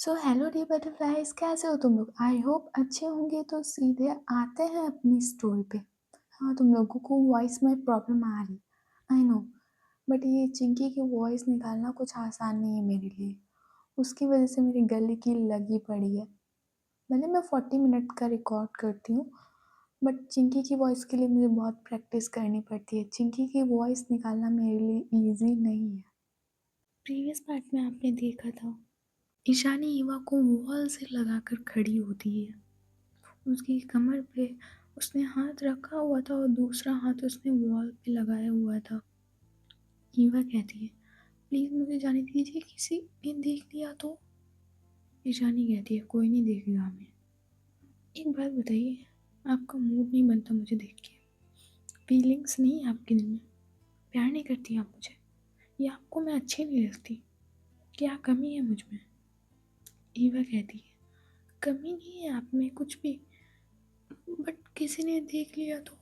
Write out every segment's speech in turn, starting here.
So hello day butterflies, कैसे हो तुम लोग? आई होप अच्छे होंगे। तो सीधे आते हैं अपनी स्टोरी पे। हाँ, तुम लोगों को वॉइस में प्रॉब्लम आ रही, आई नो। बट ये चिंकी की वॉइस निकालना कुछ आसान नहीं है मेरे लिए। उसकी वजह से मेरी गले की लगी पड़ी है। भले मैं 40 मिनट का रिकॉर्ड करती हूँ, बट चिंकी की वॉइस के लिए मुझे बहुत प्रैक्टिस करनी पड़ती है। चिंकी की वॉइस निकालना मेरे लिए ईजी नहीं है। प्रीवियस पार्ट में आपने देखा था, ईशानी ईवा को वॉल से लगाकर खड़ी होती है। उसकी कमर पे उसने हाथ रखा हुआ था और दूसरा हाथ उसने वॉल पे लगाया हुआ था। ईवा कहती है, प्लीज मुझे जाने दीजिए, किसी ने देख लिया तो। ईशानी कहती है, कोई नहीं देखेगा हमें। एक बात बताइए, आपका मूड नहीं बनता मुझे देख के? फीलिंग्स नहीं है आपके दिल में? प्यार नहीं करती आप मुझे? या आपको मैं अच्छी नहीं लगती? क्या कमी है मुझ में? ईवा कहती है, कमी नहीं है आप में कुछ भी, बट किसी ने देख लिया तो।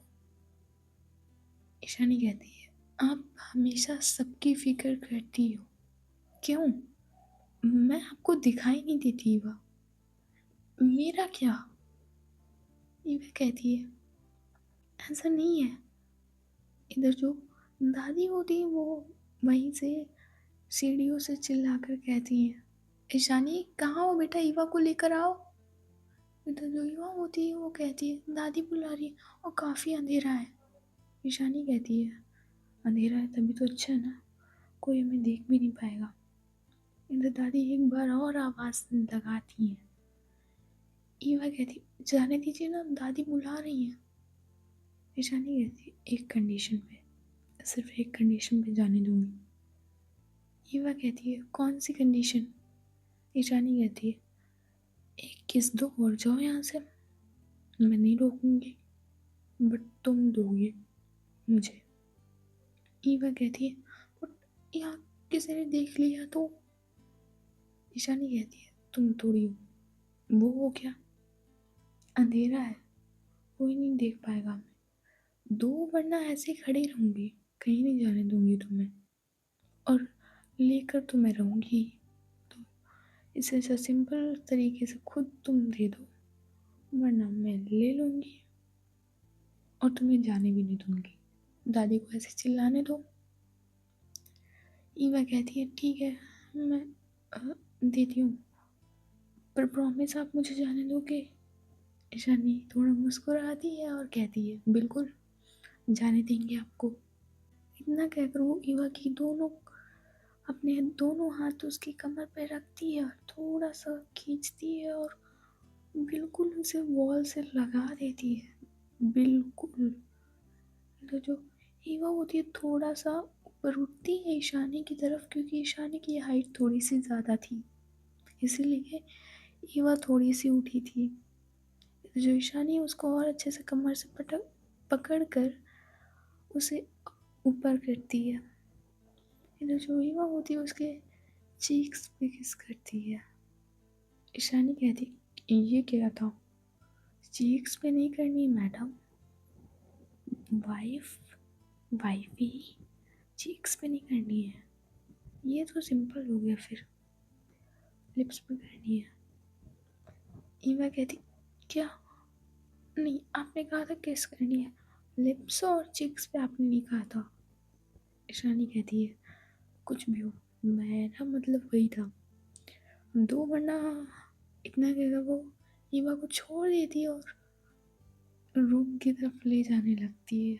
ईशानी कहती है, आप हमेशा सबकी फिक्र करती हो, क्यों? मैं आपको दिखाई नहीं देती ईवा? मेरा क्या? ईवा कहती है, ऐसा नहीं है। इधर जो दादी होती है वो वहीं से सीढ़ियों से चिल्लाकर कहती है, ईशानी कहाँ हो बेटा, ईवा को लेकर आओ। इधर जो ईवा होती है वो कहती है, दादी बुला रही है और काफ़ी अंधेरा है। ईशानी कहती है, अंधेरा है तभी तो अच्छा है ना, कोई हमें देख भी नहीं पाएगा। इधर दादी एक बार और आवाज़ लगाती है। ईवा कहती, जाने दीजिए ना, दादी बुला रही है। ईशानी कहती, एक कंडीशन पे, सिर्फ एक कंडीशन पे जाने दूंगी। ईवा कहती है, कौन सी कंडीशन? ईशानी कहती है, एक किस दो और जाओ यहाँ से। मैं नहीं रोकूंगी, बट तुम दोगे मुझे। ईवा कहती है, बट यहाँ किसी ने देख लिया तो। ईशानी कहती है, तुम थोड़ी हो वो हो क्या, अंधेरा है, कोई नहीं देख पाएगा हमें। दो, वरना ऐसे खड़ी रहूंगी, कहीं नहीं जाने दूंगी तुम्हें, और लेकर तो मैं रहूंगी। तो इसे ऐसा सिंपल तरीके से खुद तुम दे दो, वरना मैं ले लूंगी और तुम्हें जाने भी नहीं दूंगी। दादी को ऐसे चिल्लाने दो। ईवा कहती है, ठीक है, मैं देती हूँ, पर प्रॉमिस आप मुझे जाने दोगे? ईशानी थोड़ा मुस्कुराती है और कहती है, बिल्कुल जाने देंगे आपको। इतना कहकर वो ईवा की अपने दोनों हाथ उसकी कमर पे रखती है और थोड़ा सा खींचती है और बिल्कुल उसे वॉल से लगा देती है, बिल्कुल। तो जो ईवा होती है थोड़ा सा ऊपर उठती है ईशानी की तरफ, क्योंकि ईशानी की हाइट थोड़ी सी ज़्यादा थी, इसीलिए ईवा थोड़ी सी उठी थी। जो ईशानी उसको और अच्छे से कमर से पकड़ कर उसे ऊपर करती है। इधर जो ईवा होती है उसके चीक्स पे किस करती है। ईशानी कहती, ये क्या था? चीक्स पे नहीं करनी मैडम, वाइफ वाइफी, चीक्स पे नहीं करनी है, ये तो सिंपल हो गया। फिर लिप्स पे करनी है। ईवा कहती, क्या? नहीं, आपने कहा था किस करनी है, लिप्स और चिक्स पे आपने नहीं कहा था। ईशानी कहती है, कुछ भी हो, मेरा मतलब वही था, दो, वरना। इतना कहकर वो ईवा को छोड़ देती है और रूम की तरफ ले जाने लगती है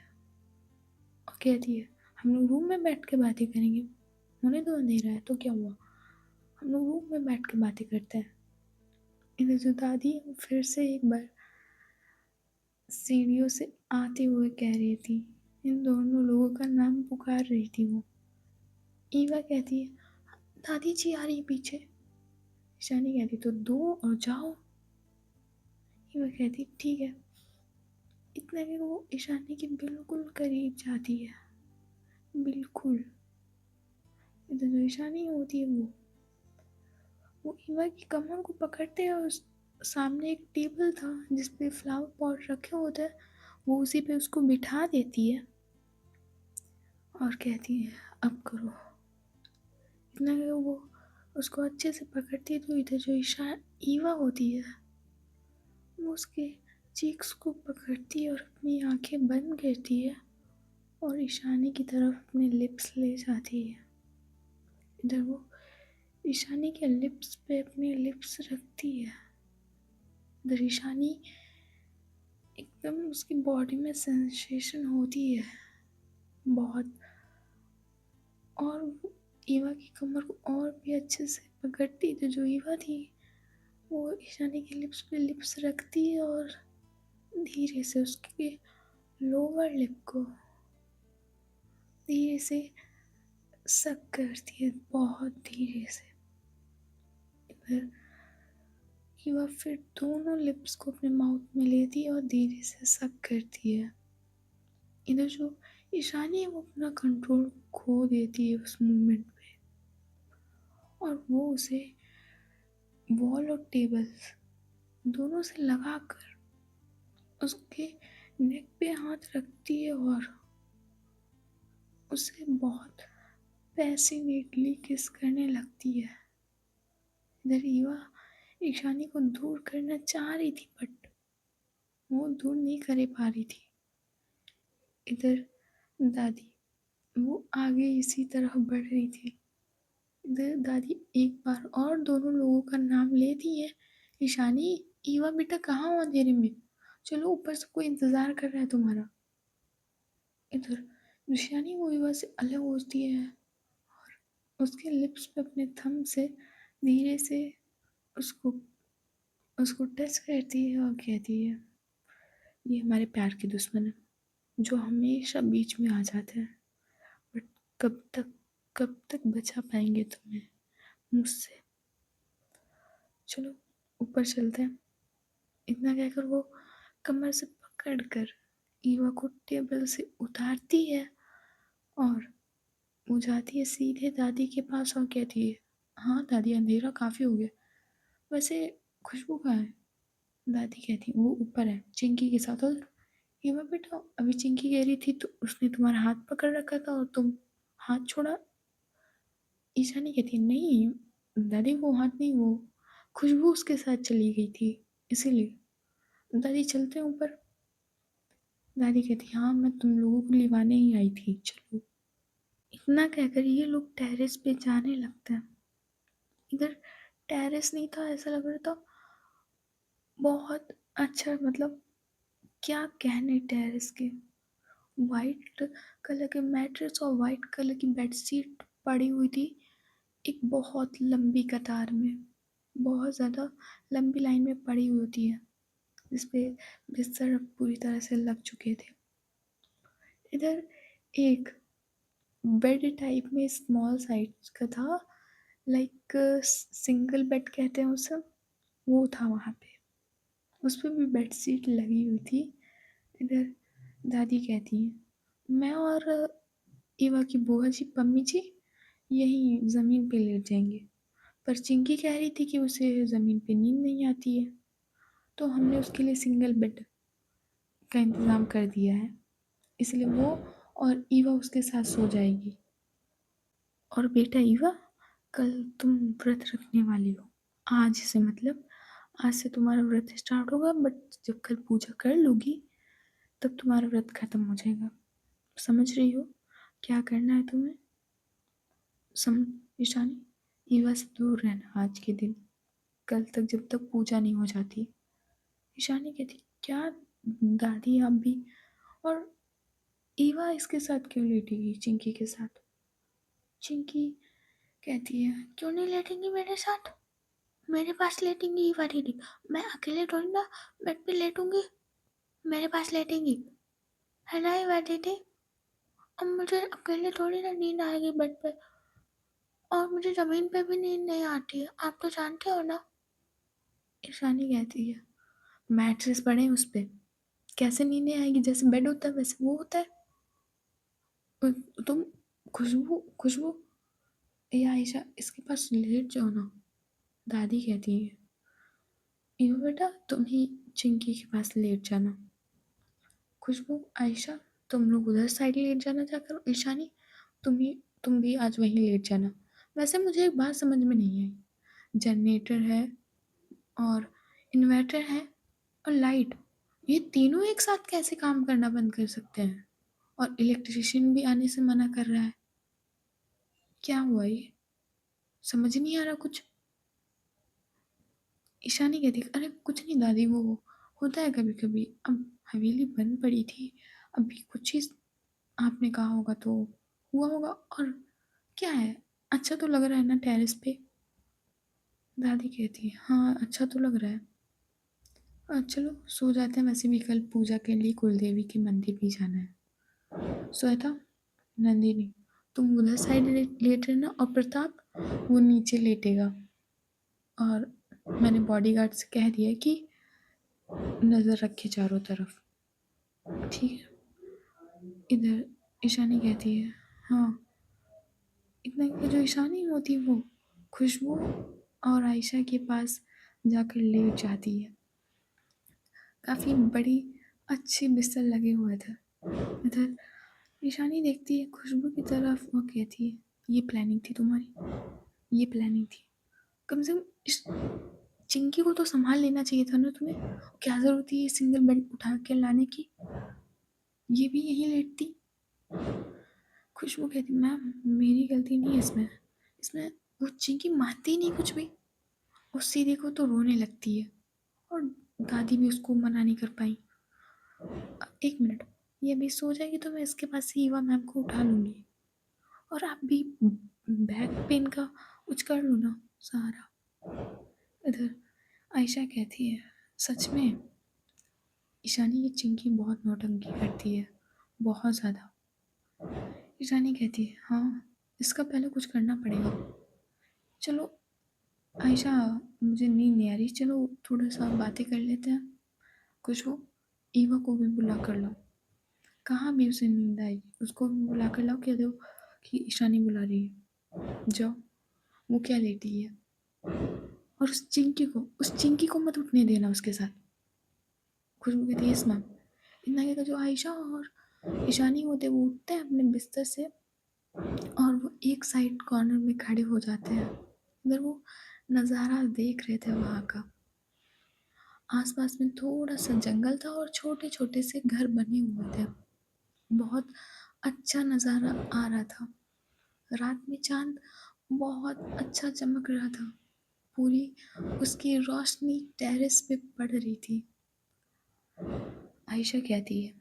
और कहती है, हम लोग रूम में बैठ के बातें करेंगे, होने तो अंधेरा है तो क्या हुआ, हम लोग रूम में बैठ के बातें करते हैं। इधर जो दादी फिर से एक बार सीढ़ियों से आते हुए कह रही थी, इन दोनों लोगों का नाम पुकार रही थी वो। ईवा कहती है, दादी जी आ रही है पीछे। ईशानी कहती, तो दो और जाओ। ईवा कहती, ठीक है। इतना कि वो ईशानी के बिल्कुल करीब जाती है, बिल्कुल। इधर जो ईशानी होती है वो ईवा की कमर को पकड़ते हैं और सामने एक टेबल था जिसपे फ्लावर पॉट रखे होते हैं, वो उसी पे उसको बिठा देती है और कहती है, अब करो। इतना कि वो उसको अच्छे से पकड़ती है तो इधर जो ईवा होती है वो उसके चीक्स को पकड़ती है और अपनी आंखें बंद करती है और ईशानी की तरफ अपने लिप्स ले जाती है। इधर वो ईशानी के लिप्स पे अपने लिप्स रखती है। इधर ईशानी एकदम उसकी बॉडी में सेंसेशन होती है बहुत, और वो ईवा की कमर को और भी अच्छे से पकड़ती। तो जो ईवा थी वो ईशानी के लिप्स पे लिप्स रखती है और धीरे से उसके लोअर लिप को धीरे से सक करती है, बहुत धीरे से। फिर ईवा फिर दोनों लिप्स को अपने माउथ में लेती है और धीरे से सक करती है। इधर जो ईशानी है वो अपना कंट्रोल खो देती है उस मोमेंट पे, और वो उसे वॉल और टेबल्स दोनों से लगाकर उसके नेक पे हाथ रखती है और उसे बहुत पैसिनेटली किस करने लगती है। इधर ईवा ईशानी को दूर करना चाह रही थी बट वो दूर नहीं कर पा रही थी। इधर दादी वो आगे इसी तरह बढ़ रही थी। इधर दादी एक बार और दोनों लोगों का नाम लेती है। ईशानी, ईवा बेटा कहाँ हो अंधेरे में? चलो ऊपर से कोई इंतजार कर रहा है तुम्हारा। इधर ईशानी वो ईवा से अलग होती है और उसके लिप्स पे अपने थंब से धीरे से उसको उसको टच करती है और कहती है, ये हमारे प्यार के दुश्मन है जो हमेशा बीच में आ जाते हैं, बट कब तक बचा पाएंगे तुम्हें मुझसे? चलो ऊपर चलते हैं। इतना कहकर वो कमर से पकड़कर ईवा को टेबल से उतारती है और वो जाती है सीधे दादी के पास और कहती है, हाँ दादी अंधेरा काफ़ी हो गया, वैसे खुशबू कहाँ है? दादी कहती है वो ऊपर है चिंकी के साथ। और ईवा बेटा अभी चिंकी कह रही थी तो उसने तुम्हारा हाथ पकड़ रखा था और तुम हाथ छोड़ा। ईशानी कहती है नहीं दादी वो हाथ नहीं, वो खुशबू उसके साथ चली गई थी इसीलिए। दादी चलते हैं ऊपर। दादी कहती हाँ मैं तुम लोगों को लिवाने ही आई थी, चलो। इतना कहकर ये लोग टेरेस पे जाने लगते हैं। इधर टेरेस नहीं था, ऐसा लग रहा था बहुत अच्छा, मतलब क्या कहने टेरेस के। वाइट कलर के मैट्रेस और वाइट कलर की बेडशीट पड़ी हुई थी एक बहुत लंबी कतार में, बहुत ज़्यादा लंबी लाइन में पड़ी हुई होती है जिसपे बिस्तर पूरी तरह से लग चुके थे। इधर एक बेड टाइप में स्मॉल साइज का था, लाइक सिंगल बेड कहते हैं उसे, वो था वहाँ पे। उस पर भी बेड शीट लगी हुई थी। इधर दादी कहती है मैं और ईवा की बुआ जी पम्मी जी यहीं ज़मीन पे लेट जाएंगे, पर चिंकी कह रही थी कि उसे ज़मीन पे नींद नहीं आती है तो हमने उसके लिए सिंगल बेड का इंतज़ाम कर दिया है, इसलिए वो और ईवा उसके साथ सो जाएगी। और बेटा ईवा कल तुम व्रत रखने वाली हो, आज से मतलब आज से तुम्हारा व्रत स्टार्ट होगा, बट जब कल पूजा कर लोगी तब तुम्हारा व्रत खत्म हो जाएगा। समझ रही हो क्या करना है तुम्हें? सम ईशानी ईवा से दूर रहना आज के दिन, कल तक जब तक पूजा नहीं हो जाती। ईशानी कहती क्या दादी आप भी, और ईवा इसके साथ क्यों लेटेगी चिंकी के साथ? चिंकी कहती है क्यों नहीं लेटेंगी मेरे साथ, मेरे पास लेटेंगी ईवा दीदी, मैं अकेले थोड़ी ना बेड पे लेटूंगी, मेरे पास लेटेंगी, है ना ईवा दीदी? अब मुझे अकेले थोड़ी ना नींद आएगी बेड पे, और मुझे जमीन पे भी नींद नहीं आती है, आप तो जानते हो ना। ईशानी कहती है मैट्रेस पड़े हैं उस पे, कैसे नींद नहीं आएगी? जैसे बेड होता है वैसे वो होता है। तुम खुशबू खुशबू या आयशा इसके पास लेट जाओ ना, दादी कहती है। यो बेटा तुम ही चिंकी के पास लेट जाना, खुशबू आयशा तुम लोग उधर साइड लेट जाना जाकर, ईशानी तुम भी आज वहीं लेट जाना, वैसे मुझे एक बात समझ में नहीं आई, जनरेटर है और इन्वर्टर है और लाइट, ये तीनों एक साथ कैसे काम करना बंद कर सकते हैं? और इलेक्ट्रिशियन भी आने से मना कर रहा है। क्या हुआ ये? समझ नहीं आ रहा कुछ। ईशानी कहती, अरे कुछ नहीं दादी, वो होता है कभी कभी, अब हवेली बंद पड़ी थी, अभी कुछ ही आपने कहा होगा तो हुआ होगा। और क्या है, अच्छा तो लग रहा है ना टेरेस पे? दादी कहती है, हाँ अच्छा तो लग रहा है। चलो सो जाते हैं, वैसे भी कल पूजा के लिए कुलदेवी के मंदिर भी जाना है। श्वेता, नंदिनी, तुम उधर साइड लेट रहना और प्रताप वो नीचे लेटेगा। और मैंने बॉडीगार्ड से कह दिया कि नज़र रखे चारों तरफ, ठीक है? इधर ईशानी कहती है, हाँ। इतना कि जो ईशानी होती है वो खुशबू और आयशा के पास जाकर लेट जाती है। काफ़ी बड़ी अच्छी बिस्तर लगे हुए थे। इधर ईशानी देखती है खुशबू की तरफ, वो कहती है, ये प्लानिंग थी तुम्हारी, ये प्लानिंग थी। कम से कम इस चिंकी को तो संभाल लेना चाहिए था ना तुम्हें। क्या ज़रूरत थी ये सिंगल बेड उठा के लाने की? ये भी यहीं लेटती। खुशबू कहती, मैम मेरी गलती नहीं है इसमें, इसमें वो चिंकी मानती ही नहीं कुछ भी। उससे देखो तो रोने लगती है और दादी भी उसको मना नहीं कर पाई। एक मिनट, ये अभी सो जाएगी तो मैं इसके पास से ईवा मैम को उठा लूँगी। और आप भी बैक पेन का कुछ कर लो ना सहारा। इधर आयशा कहती है, सच में ईशानी की चिंकी बहुत नौटंकी करती है, बहुत ज़्यादा। ईशानी कहती है, हाँ इसका पहले कुछ करना पड़ेगा। चलो आयशा, मुझे नींद नहीं आ रही, चलो थोड़ा सा बातें कर लेते हैं। कुछ हो, ईवा को भी बुला कर लो। कहाँ भी उसे नींद आएगी, उसको भी बुला कर लाओ, कह दो कि ईशानी बुला रही है, जाओ। वो क्या लेटी है। और उस चिंकी को मत उठने देना उसके साथ। खुशबू कहती है, यस मैम। इतना कहकर जो आयशा और ईशानी होते वो उठते हैं अपने बिस्तर से और वो एक साइड कॉर्नर में खड़े हो जाते हैं। इधर वो नज़ारा देख रहे थे वहाँ का। आसपास में थोड़ा सा जंगल था और छोटे छोटे से घर बने हुए थे। बहुत अच्छा नज़ारा आ रहा था। रात में चांद बहुत अच्छा चमक रहा था। पूरी उसकी रोशनी टेरेस पे पड़ रही थी। आयशा कहती है,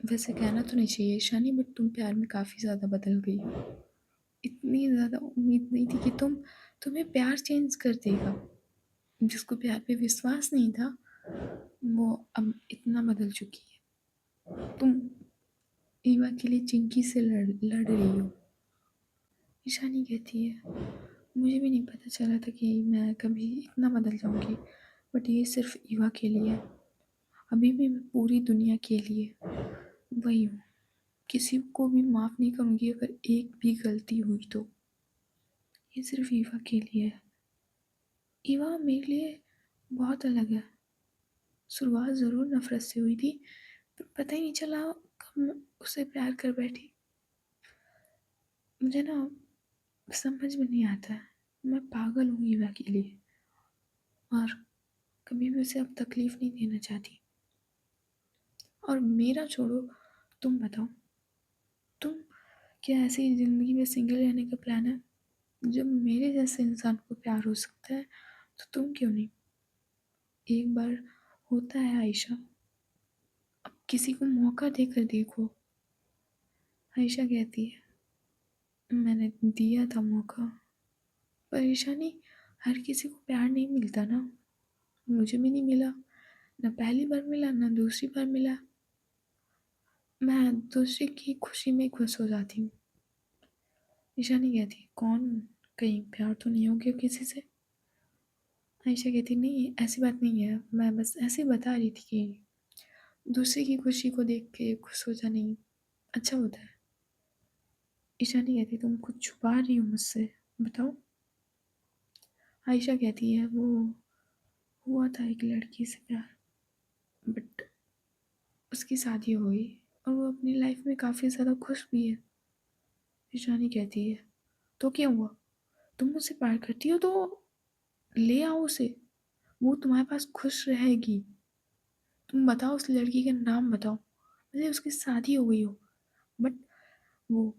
वैसे कहना तो नहीं चाहिए शानी, बट तुम प्यार में काफ़ी ज़्यादा बदल गई हो। इतनी ज़्यादा उम्मीद नहीं थी कि तुम्हें प्यार चेंज कर देगा। जिसको प्यार पे विश्वास नहीं था वो अब इतना बदल चुकी है। तुम ईवा के लिए चिंकी से लड़ रही हो। ईशानी कहती है, मुझे भी नहीं पता चला था कि मैं कभी इतना बदल जाऊंगी, बट ये सिर्फ ईवा के लिए। अभी भी मैं पूरी दुनिया के लिए वही हूँ। किसी को भी माफ़ नहीं करूँगी अगर एक भी गलती हुई तो। ये सिर्फ ईवा के लिए है। ईवा मेरे लिए बहुत अलग है। शुरुआत ज़रूर नफरत से हुई थी, पर पता ही नहीं चला कब मैं उसे प्यार कर बैठी। मुझे ना समझ में नहीं आता है, मैं पागल हूँ ईवा के लिए और कभी भी उसे अब तकलीफ़ नहीं देना चाहती। और मेरा छोड़ो, तुम बताओ, तुम क्या ऐसी ज़िंदगी में सिंगल रहने का प्लान है? जब मेरे जैसे इंसान को प्यार हो सकता है तो तुम क्यों नहीं? एक बार होता है आयशा, अब किसी को मौका देकर देखो। आयशा कहती है, मैंने दिया था मौका, परेशानी हर किसी को प्यार नहीं मिलता ना। मुझे भी नहीं मिला, ना पहली बार मिला ना दूसरी बार मिला। मैं दूसरे की खुशी में खुश हो जाती हूँ। ईशानी कहती, कौन, कहीं प्यार तो नहीं हो गया किसी से? आयशा कहती, नहीं ऐसी बात नहीं है, मैं बस ऐसे ही बता रही थी कि दूसरे की खुशी को देख के खुश हो जाना ही अच्छा होता है। ईशानी कहती, तुम कुछ छुपा रही हो मुझसे, बताओ। आयशा कहती है, वो हुआ था एक लड़की से प्यार, बट उसकी शादी हो गई और वो अपनी लाइफ में काफ़ी ज़्यादा खुश भी है। ईशानी कहती है, तो क्या हुआ? तुम मुझसे प्यार करती हो तो ले आओ उसे, वो तुम्हारे पास खुश रहेगी। तुम बताओ उस लड़की का नाम बताओ, भले उसकी शादी हो गई हो, बट वो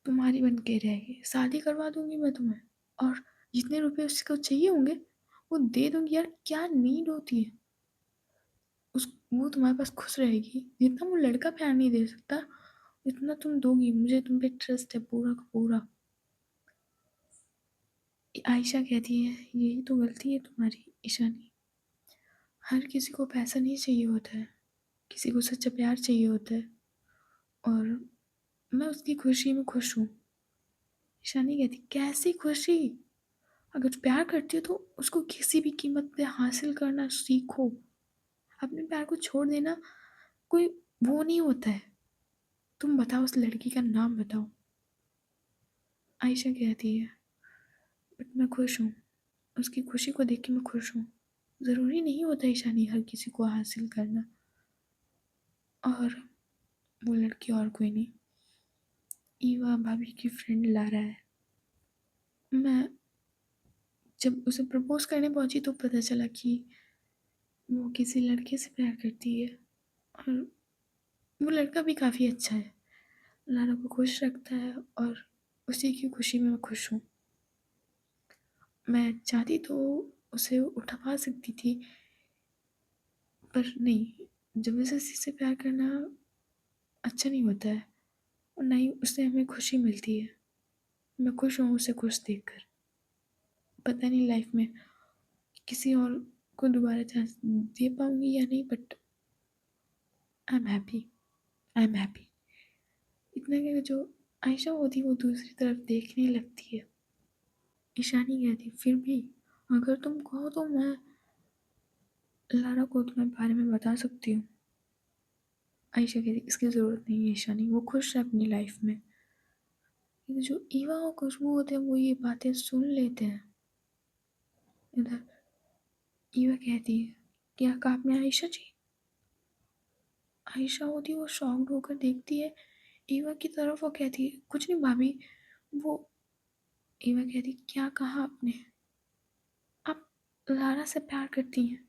तुम्हारी बन के रहेगी। शादी करवा दूंगी मैं तुम्हें, और जितने रुपए उसको चाहिए होंगे वो दे दूंगी। यार क्या नीड होती है उस, वो तुम्हारे पास खुश रहेगी। जितना वो लड़का प्यार नहीं दे सकता इतना तुम दोगी। मुझे तुम पे ट्रस्ट है पूरा का पूरा। आयशा कहती है यही तो गलती है तुम्हारी ईशानी। हर किसी को पैसा नहीं चाहिए होता है, किसी को सच्चा प्यार चाहिए होता है, और मैं उसकी खुशी में खुश हूँ। ईशानी कहती कैसी खुशी? अगर प्यार करती हो तो उसको किसी भी कीमत पे हासिल करना सीखो। अपने प्यार को छोड़ देना कोई वो नहीं होता है। तुम बताओ उस लड़की का नाम बताओ। आयशा कहती है बट मैं खुश हूँ, उसकी खुशी को देख के मैं खुश हूँ। ज़रूरी नहीं होता ईशानी हर किसी को हासिल करना। और वो लड़की और कोई नहीं, ईवा भाभी की फ्रेंड लारा है। मैं जब उसे प्रपोज करने पहुंची तो पता चला कि वो किसी लड़के से प्यार करती है, और वो लड़का भी काफ़ी अच्छा है, लारा को खुश रखता है, और उसी की खुशी में मैं खुश हूँ। मैं चाहती तो उसे उठा सकती थी, पर नहीं, ज़बरदस्ती से प्यार करना अच्छा नहीं होता है, और ना ही उससे हमें खुशी मिलती है। मैं खुश हूँ उसे खुश देखकर। पता नहीं लाइफ में किसी और को दोबारा चांस दे पाऊंगी या नहीं, but I am happy, I am happy. इतना कि जो आयशा होती वो दूसरी तरफ देखने लगती है। ईशानी कहती फिर भी अगर तुम कहो तो मैं लारा को तुम्हारे बारे में बता सकती हूँ। आयशा कहती इसकी ज़रूरत नहीं है ईशानी, वो खुश है अपनी लाइफ में। लेकिन जो ईवा और खुशबू होते हैं वो ये बातें सुन लेते हैं। इधर ईवा कहती है क्या कहा आपने आयशा जी? आयशा होती वो शॉक्ड होकर देखती है ईवा की तरफ, वो कहती है कुछ नहीं भाभी। वो ईवा कहती क्या कहा आपने? आप लारा से प्यार करती हैं?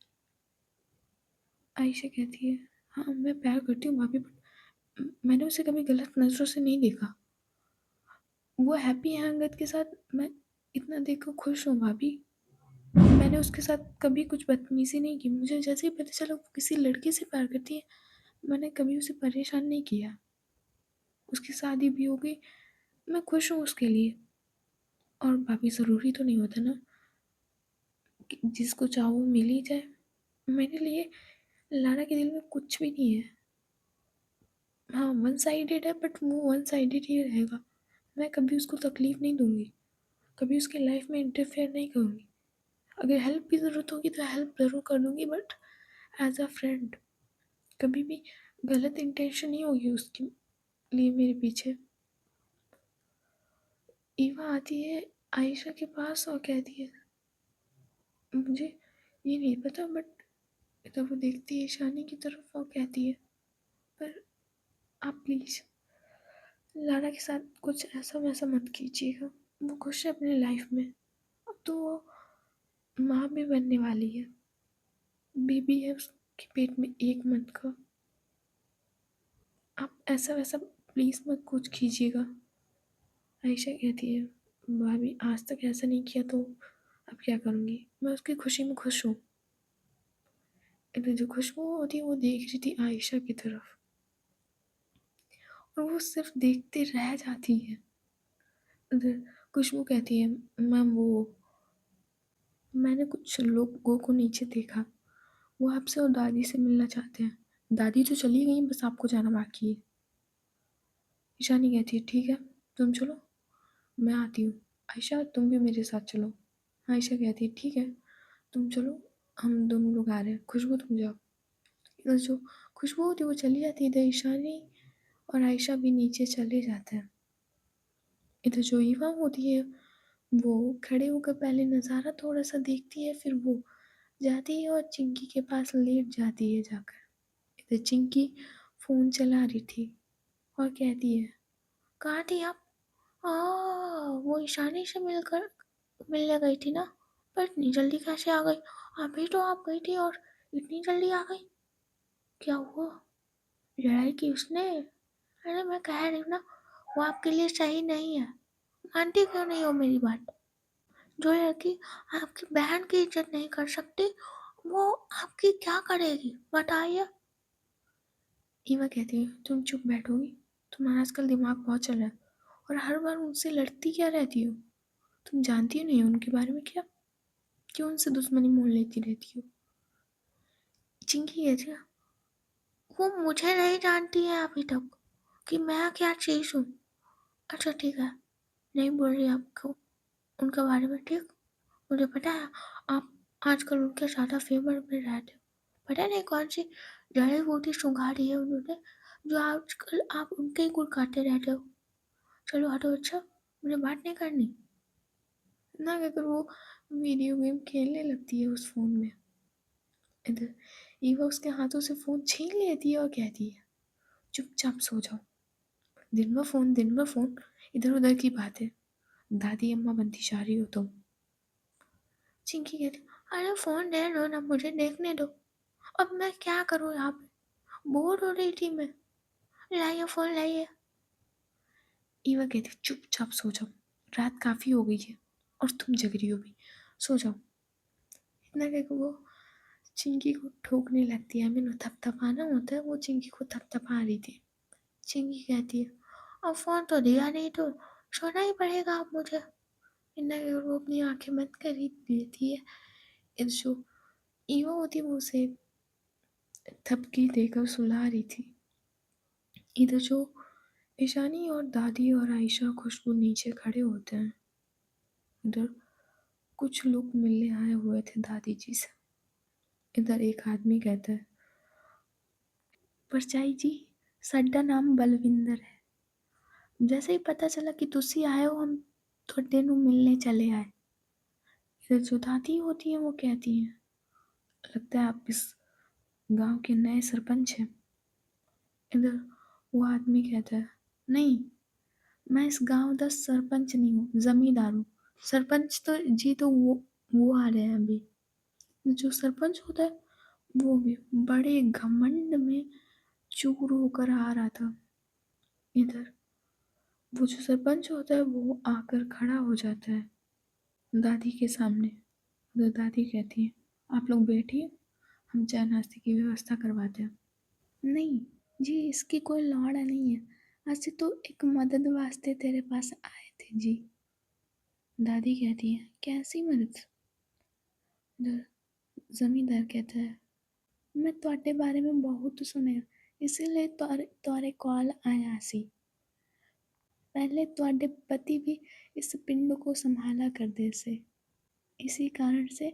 आयशा कहती है हाँ मैं प्यार करती हूँ भाभी, बट मैंने उसे कभी गलत नज़रों से नहीं देखा। वो हैप्पी है अंगद के साथ, मैं इतना देखकर खुश हूँ भाभी। मैंने उसके साथ कभी कुछ बदतमीजी नहीं की। मुझे जैसे ही पता चला वो किसी लड़के से प्यार करती है, मैंने कभी उसे परेशान नहीं किया। उसकी शादी भी हो गई, मैं खुश हूँ उसके लिए। और भाभी ज़रूरी तो नहीं होता ना कि जिसको चाहो वो मिल ही जाए। मेरे लिए लारा के दिल में कुछ भी नहीं है। हाँ वन साइडेड है, बट वो वन साइडेड ही रहेगा। मैं कभी उसको तकलीफ़ नहीं दूंगी, कभी उसकी लाइफ में इंटरफेयर नहीं करूँगी। अगर हेल्प की ज़रूरत होगी तो हेल्प ज़रूर कर दूंगी, बट एज अ फ्रेंड। कभी भी गलत इंटेंशन नहीं होगी उसके लिए मेरे पीछे। ईवा आती है आयशा के पास और कहती है मुझे ये नहीं पता, बट तब वो देखती है ईशानी की तरफ और कहती है पर आप प्लीज़ लारा के साथ कुछ ऐसा वैसा मत कीजिएगा। वो खुश है अपनी लाइफ में। अब तो वो माँ भी बनने वाली है, बेबी है उसके पेट में 1 मंथ का। आप ऐसा वैसा प्लीज़ मत कुछ कीजिएगा। आयशा कहती है भाभी आज तक ऐसा नहीं किया तो अब क्या करूँगी? मैं उसकी खुशी में खुश हूँ। इधर जो खुशबू होती है वो देख रही थी आयशा की तरफ, और वो सिर्फ देखते रह जाती है। इधर खुशबू कहती है मैम वो मैंने कुछ लोगों को नीचे देखा, वो आपसे और दादी से मिलना चाहते हैं। दादी तो चली गई, बस आपको जाना बाकी है। ईशानी कहती है ठीक है तुम चलो, मैं आती हूँ। आयशा तुम भी मेरे साथ चलो। आयशा कहती है ठीक है तुम चलो, हम दोनों लोग आ रहे हैं। खुशबू तुम जाओ। इधर जो खुशबू होती है वो चली जाती है, इधर ईशानी और आयशा भी नीचे चले जाते हैं। इधर जो ईवा होती है वो खड़े होकर पहले नज़ारा थोड़ा सा देखती है, फिर वो जाती है और चिंकी के पास लेट जाती है जाकर। इधर चिंकी फ़ोन चला रही थी और कहती है कहाँ थी आप? आ, वो ईशानी से मिलने गई थी ना, पर इतनी जल्दी कैसे आ गई? अभी तो आप गई थी और इतनी जल्दी आ गई, क्या हुआ? लड़ाई की उसने? अरे मैं कह रही हूँ ना, वो आपके लिए सही नहीं है। मानती क्यों नहीं हो मेरी बात? जो लड़की आपकी बहन की इज्जत नहीं कर सकती, वो आपकी क्या करेगी बताइए? ईवा कहती है, तुम चुप बैठोगी? तुम्हारा आजकल दिमाग बहुत चल रहा है, और हर बार उनसे लड़ती क्या रहती हो? तुम जानती हो नहीं हो उनके बारे में क्या? क्यों उनसे दुश्मनी मोल लेती रहती हो? चिंकी कहती है, वो मुझे नहीं जानती है अभी तक कि मैं क्या चीज़ हूँ। अच्छा ठीक है, नहीं बोल रही आपको उनके बारे में, ठीक? मुझे पता है आप आजकल उनके ज़्यादा फेवर में रहते हो। पता नहीं कौन सी जड़ी बूटी सुंघाड़ी है उन्होंने, जो आजकल आप उनके ही गुण गाते रहते हो। चलो हटो, अच्छा मुझे बात नहीं करनी ना, अगर वो वीडियो गेम खेलने लगती है उस फोन में। इधर ईवा उसके हाथों से फोन छीन लेती है और कहती है, चुपचाप सो जाओ। दिन भर फोन, इधर उधर की बातें, दादी अम्मा बनती जा रही हो तुम। चिंकी कहती, अरे फोन दे दो ना, मुझे देखने दो। अब मैं क्या करूँ यहाँ पे, बोर हो रही थी मैं। लाइए फोन लाइए। ईवा कहती, चुपचाप सो जाओ, रात काफी हो गई है और तुम जग रही हो भी, सो जाओ। इतना कहकर वो चिंकी को ठोकने लगती है। मैंने थपथपाना होता है, वो चिंकी को थपथपा रही थी। चिंकी कहती है, अब फोन तो दिया नहीं तो सोना ही पड़ेगा अब मुझे। इतना कहकर वो अपनी आंखें बंद कर ही लेती है। इस जो ईवा होती वो उसे थपकी देकर सुला रही थी। इधर जो ईशानी और दादी और आयशा खुशबू नीचे खड़े होते हैं। इधर कुछ लोग मिलने आए हुए थे दादी जी से। इधर एक आदमी कहता है, परचाई जी, साडा नाम बलविंदर है। जैसे ही पता चला कि तुसी आए हो, हम थोड़े नु मिलने चले आए। इधर जो दादी होती है वो कहती है, लगता है आप इस गांव के नए सरपंच हैं। इधर वो आदमी कहता है, नहीं, मैं इस गांव का सरपंच नहीं हूँ, जमींदार हूँ। सरपंच तो जी तो वो आ रहे हैं अभी। जो सरपंच होता है वो भी बड़े घमंड में चूर होकर आ रहा था। इधर वो जो सरपंच होता है वो आकर खड़ा हो जाता है दादी के सामने। उधर दादी कहती है, आप लोग बैठिए, हम चाय नाश्ते की व्यवस्था करवाते हैं। नहीं जी, इसकी कोई लौड़ा नहीं है, ऐसे तो एक मदद वास्ते तेरे पास आए थे जी। दादी कहती है, कैसी मदद? जमींदार कहता है, मैं ਤੁਹਾਡੇ बारे में बहुत सुने, इसीलिए तोरे कॉल आया सी। पहले ਤੁਹਾਡੇ पति भी इस पिंड को संभाला करते से, इसी कारण से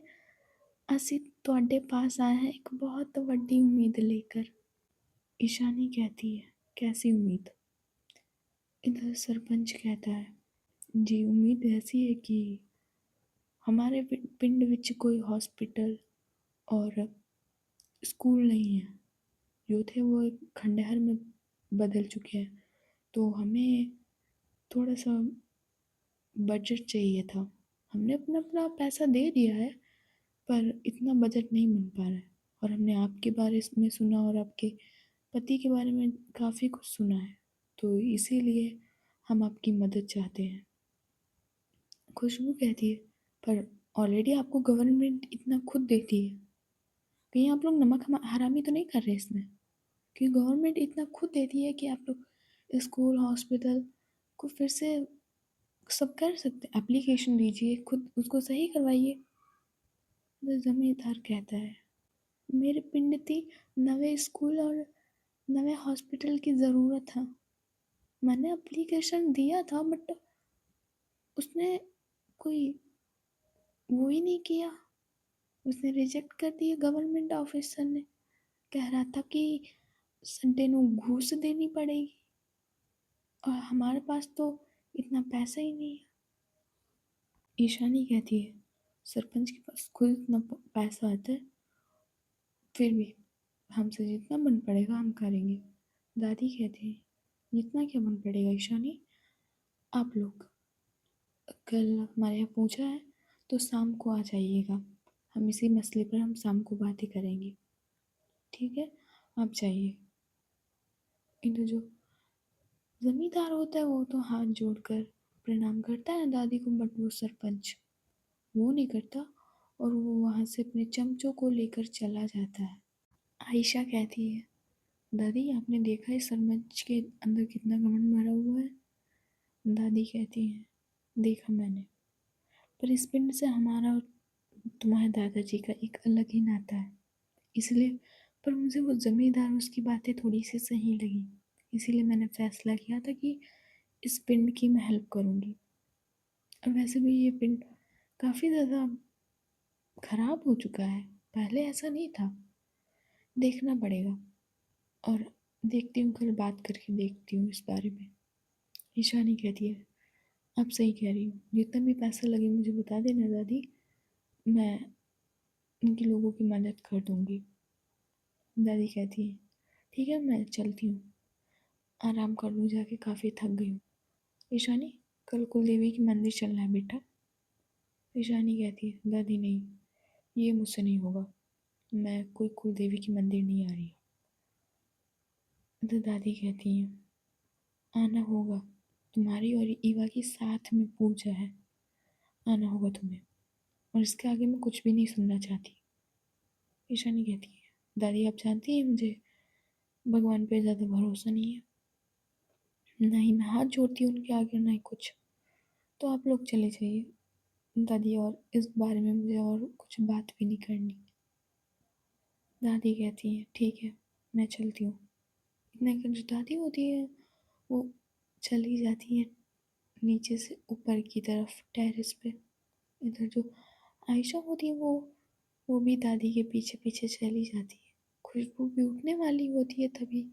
असी ਤੁਹਾਡੇ पास आए हैं एक बहुत बड़ी उम्मीद लेकर। ईशानी कहती है, कैसी उम्मीद? इधर सरपंच कहता है, जी उम्मीद ऐसी है कि हमारे पिंड विच कोई हॉस्पिटल और स्कूल नहीं है। जो थे वो एक खंडहर में बदल चुके हैं, तो हमें थोड़ा सा बजट चाहिए था। हमने अपना अपना पैसा दे दिया है, पर इतना बजट नहीं बन पा रहा है। और हमने आपके बारे में सुना और आपके पति के बारे में काफ़ी कुछ सुना है, तो इसीलिए हम आपकी मदद चाहते हैं। खुशबू कहती है, पर ऑलरेडी आपको गवर्नमेंट इतना खुद देती है, कहीं आप लोग नमक हरामी तो नहीं कर रहे इसमें? कि गवर्नमेंट इतना खुद देती है कि आप लोग स्कूल हॉस्पिटल को फिर से सब कर सकते हैं। एप्लीकेशन दीजिए, खुद उसको सही करवाइए। तो जमींदार कहता है, मेरे पिंड थी नवे स्कूल और नवे हॉस्पिटल की ज़रूरत था। मैंने एप्लीकेशन दिया था, बट उसने कोई वो ही नहीं किया, उसने रिजेक्ट कर दिया। गवर्नमेंट ऑफिसर ने कह रहा था कि संडे को घूस देनी पड़ेगी, और हमारे पास तो इतना पैसा ही नहीं है। ईशानी कहती है, सरपंच के पास खुद इतना पैसा आता है, फिर भी हमसे जितना बन पड़ेगा हम करेंगे। दादी कहती है, जितना क्या बन पड़ेगा ईशानी? आप लोग कल हमारे यहाँ पूजा है, तो शाम को आ जाइएगा। हम इसी मसले पर हम शाम को बातें करेंगे, ठीक है? आप जाइए। इधर जो ज़मींदार होता है वो तो हाथ जोड़कर प्रणाम करता है दादी को, बट वो सरपंच वो नहीं करता, और वो वहाँ से अपने चमचों को लेकर चला जाता है। आयशा कहती है, दादी आपने देखा है सरपंच के अंदर कितना घमंड भरा हुआ है? दादी कहती है, देखा मैंने, पर इस पिंड से हमारा और तुम्हारे दादाजी का एक अलग ही नाता है, इसलिए। पर मुझे वो जमींदार उसकी बातें थोड़ी सी सही लगी, इसीलिए मैंने फैसला किया था कि इस पिंड की मैं हेल्प करूँगी। और वैसे भी ये पिंड काफ़ी ज़्यादा खराब हो चुका है, पहले ऐसा नहीं था। देखना पड़ेगा, और देखती हूँ, कल बात करके देखती हूँ इस बारे में। ईशानी कहती है, आप सही कह रही हो, जितना भी पैसा लगे मुझे बता देना दादी, मैं उनके लोगों की मदद कर दूँगी। दादी कहती है, ठीक है मैं चलती हूँ, आराम कर लूँ जाके, काफ़ी थक गई हूँ। ईशानी, कल कुल देवी के मंदिर चलना है बेटा। ईशानी कहती है, दादी नहीं, ये मुझसे नहीं होगा, मैं कोई कुल देवी के मंदिर नहीं आ रही। तो दादी कहती है, आना होगा, तुम्हारी और ईवा की साथ में पूजा है, आना होगा तुम्हें, और इसके आगे मैं कुछ भी नहीं सुनना चाहती। ईशानी कहती है, दादी आप जानती हैं मुझे भगवान पे ज़्यादा भरोसा नहीं है, ना ही मैं हाथ जोड़ती हूँ उनके आगे, ना ही कुछ, तो आप लोग चले जाइए दादी, और इस बारे में मुझे और कुछ बात भी नहीं करनी। दादी कहती है, ठीक है मैं चलती हूँ। इतने का जो दादी होती है वो चली जाती है नीचे से ऊपर की तरफ टेरेस पे। इधर जो आयशा होती है वो भी दादी के पीछे पीछे चली जाती है। खुशबू भी उठने वाली होती है, तभी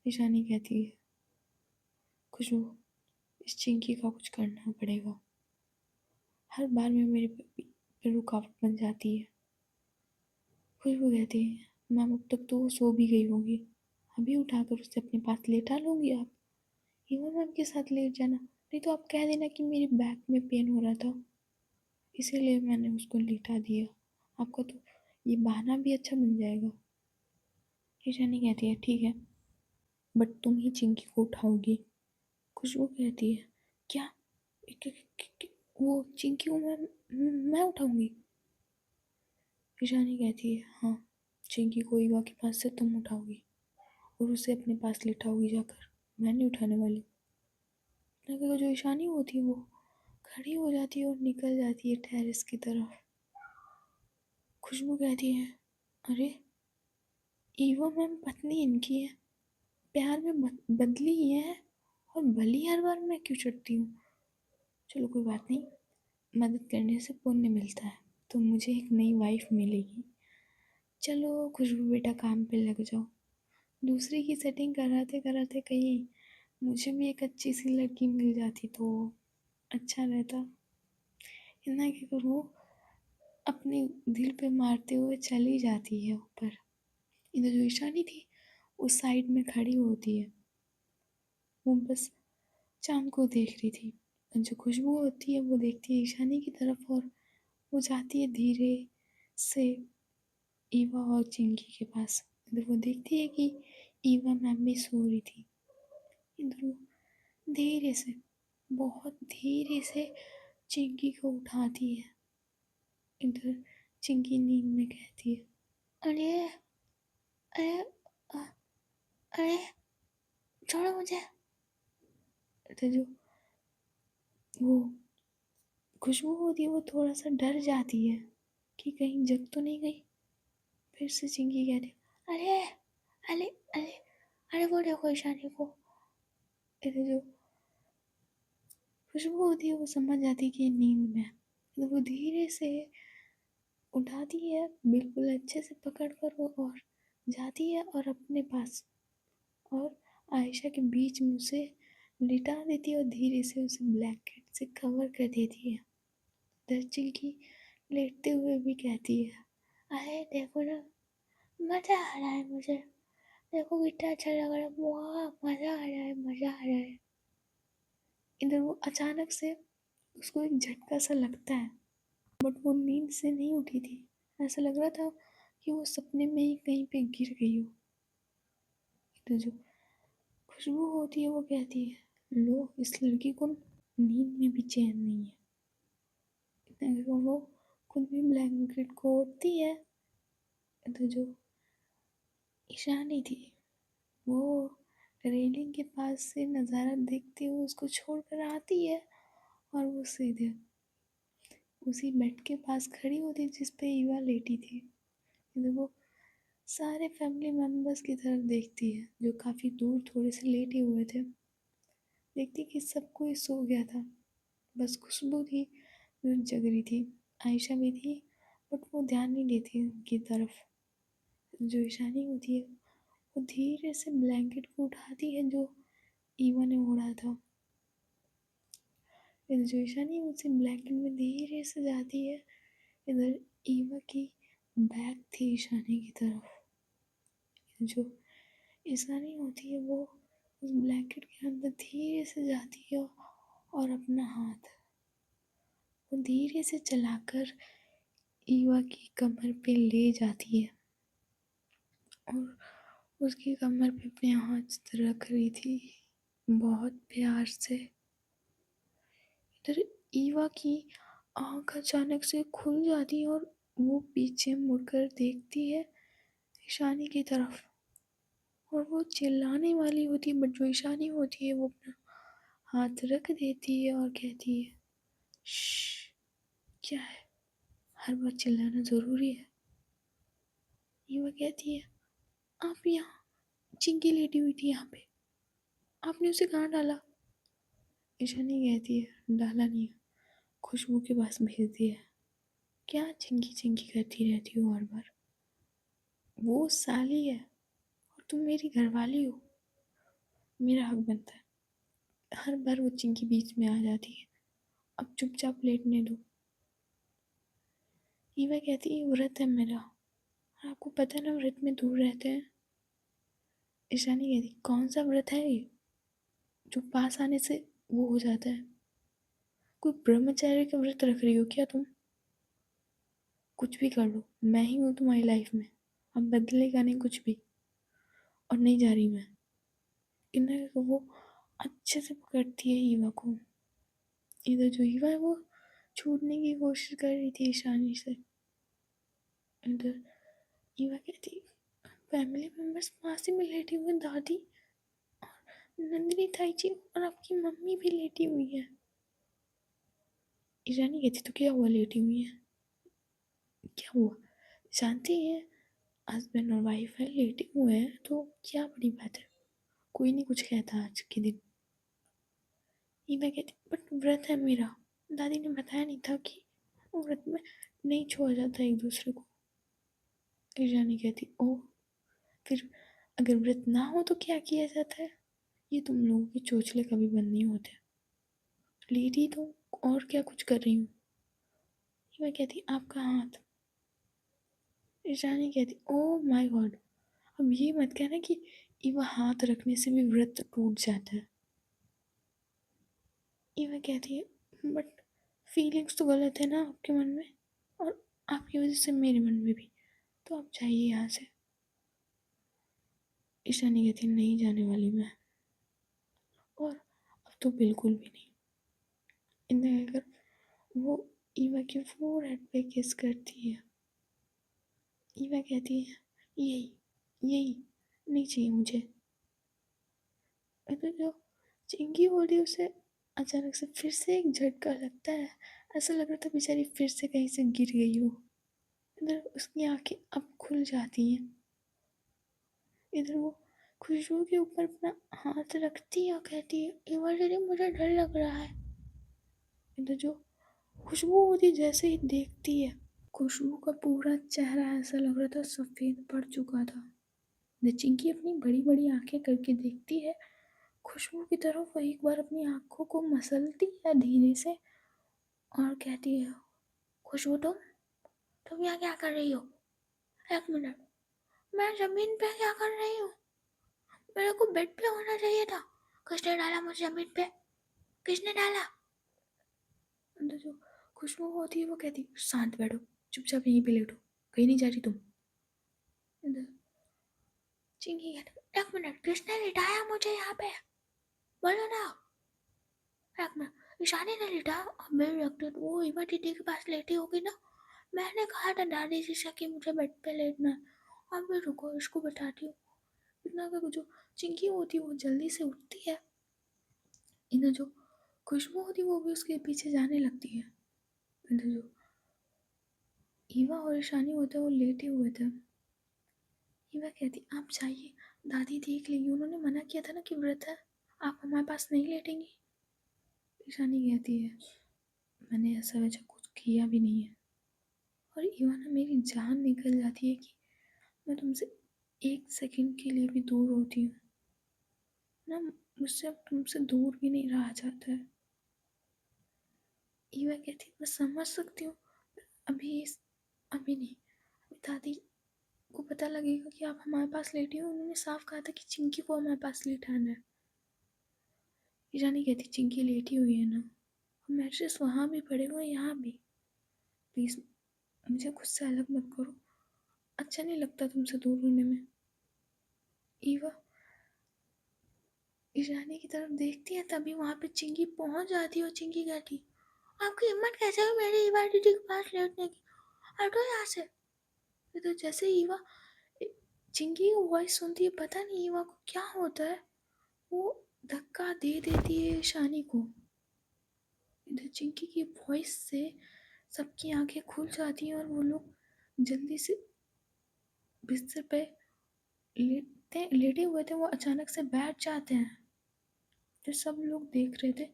ईशानी कहती है, खुशबू इस चिंकी का कुछ करना पड़ेगा, हर बार में मेरे पे रुकावट बन जाती है। खुशबू कहती है, मैम अब तक तो वो सो भी गई होगी, अभी उठाकर उसे अपने पास लेटा लूँगी। आप हीमा मैम के साथ लेट जाना, नहीं तो आप कह देना कि मेरी बैक में पेन हो रहा था, इसीलिए मैंने उसको लेटा दिया, आपका तो ये बहाना भी अच्छा बन जाएगा। ईशानी कहती है, ठीक है बट तुम ही चिंकी को उठाओगी। खुशबू कहती है, क्या? वो चिंकी को मैं उठाऊंगी? ईशानी कहती है, हाँ, चिंकी को ईवा के पास से तुम उठाओगी और उसे अपने पास लिटाओगी जाकर, मैं नहीं उठाने वाली। इतना जो ईशानी होती है वो खड़ी हो जाती है और निकल जाती है टेरेस की तरफ। खुशबू कहती है, अरे ईवा मैम पत्नी इनकी है, प्यार में बदली ही है, और भली हर बार मैं क्यों चढ़ती हूँ। चलो कोई बात नहीं, मदद करने से पुण्य मिलता है, तो मुझे एक नई वाइफ मिलेगी। चलो खुशबू बेटा काम पे लग जाओ, दूसरी की सेटिंग कराते कराते कहीं मुझे भी एक अच्छी सी लड़की मिल जाती तो अच्छा रहता। इतना क्या करूँ, अपने दिल पे मारते हुए चली जाती है ऊपर। इधर जो ईशानी थी उस साइड में खड़ी होती है, वो बस चांद को देख रही थी। जो खुशबू होती है वो देखती है ईशानी की तरफ, और वो जाती है धीरे से ईवा और चिंकी के पास। इधर वो देखती है कि ईवा मैम भी सो रही थी। इधर वो धीरे से, बहुत धीरे से चिंकी को उठाती है। इधर चिंकी नींद में कहती है, अरे अरे अरे छोड़ो मुझे। इधर जो वो खुशबू होती है वो थोड़ा सा डर जाती है कि कहीं जग तो नहीं गई। फिर से चिंकी कहती है, अरे अरे अरे अरे वो देखो ईशानी को। इधर जो खुशबू होती है वो समझ जाती है कि नींद में है, तो वो धीरे से उठाती है, बिल्कुल अच्छे से पकड़ कर वो, और जाती है और अपने पास, और आयशा के बीच में उसे लिटा देती है और धीरे से उसे ब्लैंकेट से कवर कर देती है। दर्जी की लेटते हुए भी कहती है, अरे देखो ना, मज़ा आ रहा है मुझे, देखो कितना अच्छा लग रहा है, वाह मज़ा आ रहा है, मज़ा आ रहा है। इधर वो अचानक से उसको एक झटका सा लगता है, बट वो नींद से नहीं उठी थी। ऐसा लग रहा था कि वो सपने में ही कहीं पे गिर गई हो। तो जो खुशबू होती है वो कहती है, लो इस लड़की को नींद में भी चैन नहीं है। इतने को वो खुद भी ब्लैंकेट को ओढ़ती है। तो जो ईशानी थी वो रेलिंग के पास से नज़ारा देखते हुए उसको छोड़कर आती है, और वो सीधे उसी बेड के पास खड़ी होती जिस पे ईवा लेटी थी। तो वो सारे फैमिली मेम्बर्स की तरफ देखती है जो काफ़ी दूर थोड़े से लेटे हुए थे। देखती कि सब कोई सो गया था, बस खुशबू थी जो जग रही थी। आयशा भी थी, बट वो ध्यान नहीं देती उनकी तरफ। जो ईशानी होती है वो धीरे से ब्लैंकेट को उठाती है जो ईवा ने ओढ़ा था। इधर जो ईशानी उसी ब्लैंकेट में धीरे से जाती है। इधर ईवा की बैग थी ईशानी की तरफ। जो ईशानी होती है वो उस ब्लैंकेट के अंदर धीरे से जाती है और अपना हाथ वो धीरे से चलाकर ईवा की कमर पे ले जाती है, और उसकी कमर पे अपने हाथ रख रही थी बहुत प्यार से। इधर ईवा की आंख अचानक से खुल जाती है और वो पीछे मुड़कर देखती है ईशानी की तरफ, और वो चिल्लाने वाली होती है, बट जो ईशानी होती है वो अपना हाथ रख देती है और कहती है, श्श, क्या है, हर बार चिल्लाना ज़रूरी है। ईवा कहती है, आप यहाँ चिंकी लेटी हुई थी यहाँ पे, आपने उसे कहाँ डाला? ईशानी कहती है, डाला नहीं, खुशबू के पास भेज दिया है। क्या चिंकी चिंकी करती रहती हो हर बार? वो साली है और तुम मेरी घरवाली हो, मेरा हक बनता है। हर बार वो चिंकी बीच में आ जाती है, अब चुपचाप लेटने दो। ईवा कहती है, व्रत है मेरा, और आपको पता है ना व्रत में दूर रहते हैं। ईशानी कहती, कौन सा व्रत है ये जो पास आने से वो हो जाता है? कोई ब्रह्मचार्य का व्रत रख रही हो क्या तुम? कुछ भी कर लो, मैं ही हूँ तुम्हारी लाइफ में, अब बदलेगा नहीं कुछ भी, और नहीं जा रही मैं। इन्हें वो अच्छे से पकड़ती है ईवा को। इधर जो ईवा है वो छूटने की कोशिश कर रही थी ईशानी से। इधर ईवा कहती, फैमिली मेंबर्स पास ही में लेटी हुई, दादी और नंदिनी ताई जी और आपकी मम्मी भी लेटी हुई है। ईरानी कहती, तो क्या हुआ लेटी हुई है? क्या हुआ, जानती है हस्बैंड और वाइफ है लेटे हुए हैं तो क्या बड़ी बात है, कोई नहीं कुछ कहता आज के दिन। ईवा कहती, बट व्रत है मेरा, दादी ने बताया नहीं था कि व्रत में नहीं छुआ जाता एक दूसरे को। ईरानी कहती, ओह, फिर अगर व्रत ना हो तो क्या किया जाता है? ये तुम लोगों के चोचले कभी बंद नहीं होते। लेडी तो और क्या कुछ कर रही हूँ। मैं कहती, आपका हाथ। ईशानी कहती, ओह माय गॉड, अब ये मत कहना कि ईवा हाथ रखने से भी व्रत टूट जाता है। ईवा कहती है, बट फीलिंग्स तो गलत है ना आपके मन में, और आपकी वजह से मेरे मन में भी, तो आप जाइए यहाँ से। ईशानी कहती, नहीं जाने वाली मैं, और अब तो बिल्कुल भी नहीं। इन्हें अगर वो ईवा के फोरहेड पे किस करती है। ईवा कहती है, यही यही नहीं चाहिए मुझे। तो जो चिंकी होती उसे अचानक से फिर से एक झटका लगता है। ऐसा लग रहा था बेचारी फिर से कहीं से गिर गई हो। इधर उसकी आंखें अब खुल जाती हैं। इधर वो खुशबू के ऊपर अपना हाथ रखती है और कहती है, इमरजेंसी मुझे डर लग रहा है। इधर जो खुशबू होती जैसे ही देखती है, खुशबू का पूरा चेहरा ऐसा लग रहा था सफ़ेद पड़ चुका था। चिंकी अपनी बड़ी बड़ी आंखें करके देखती है खुशबू की तरफ, वो एक बार अपनी आंखों को मसलती है धीरे से और कहती है, खुशबू तुम यहाँ क्या कर रही हो? एक मिनट, मैं जमीन पे क्या कर रही हूँ? मेरे को बेड पे होना चाहिए था, किसने डाला मुझे जमीन पे? किसने डाला? अंदर जो खुशबू होती है वो कहती, शांत बैठो, चुपचाप यहीं पे लेटो, कहीं नहीं जा रही तुम। अंदर चिंकी कहती, एक मिनट, किसने लिटाया मुझे यहाँ पे? बोलो ना। एक मिनट, ईशानी ने लिटा? अब मेरे लगता वो इमा दीदी के पास लेटी होगी ना। मैंने कहा था दादी जी से कि मुझे बेड पे लेटना है। अब भी रुको, इसको बताती हूँ। इतना का जो चिंकी होती है वो जल्दी से उठती है। इधर जो खुशबू होती है वो भी उसके पीछे जाने लगती है। इधर जो ईवा और ईशानी होते वो लेटे हुए थे। ईवा कहती, आप जाइए, दादी देख लेंगी, उन्होंने मना किया था ना कि व्रत है, आप हमारे पास नहीं लेटेंगी। ईशानी कहती है, मैंने ऐसा वैसा कुछ किया भी नहीं है। और ईवा ना मेरी जान निकल जाती है कि मैं तुमसे एक सेकंड के लिए भी दूर होती हूँ ना, मुझसे अब तुमसे दूर भी नहीं रहा जाता है। ईवा कहती, मैं समझ सकती हूँ, अभी अभी नहीं, अभी दादी को पता लगेगा कि आप हमारे पास लेटी हो। उन्होंने साफ कहा था कि चिंकी को हमारे पास लेटाना है। ईरानी कहती, चिंकी लेटी हुई है ना, मैट्रेस वहाँ भी पड़े हुए हैं, यहाँ भी। प्लीज़ मुझे खुद से अलग मत करो, अच्छा नहीं लगता तुमसे दूर होने में। ईवा ईरानी की तरफ देखती है, तभी वहाँ पे चिंकी पहुँच जाती है और चिंकी कहती, आपकी हिम्मत कैसे हुई मेरी ईवा दीदी के पास लेटने की? हटो यहाँ से। तो जैसे ईवा चिंकी की वॉइस सुनती है, पता नहीं ईवा को क्या होता है, वो धक्का दे देती है ईशानी को। इधर चिंकी की वॉइस से सबकी आंखें खुल जाती हैं और वो लोग जल्दी से बिस्तर पे लेटे हुए थे, वो अचानक से बैठ जाते हैं। तो सब लोग देख रहे थे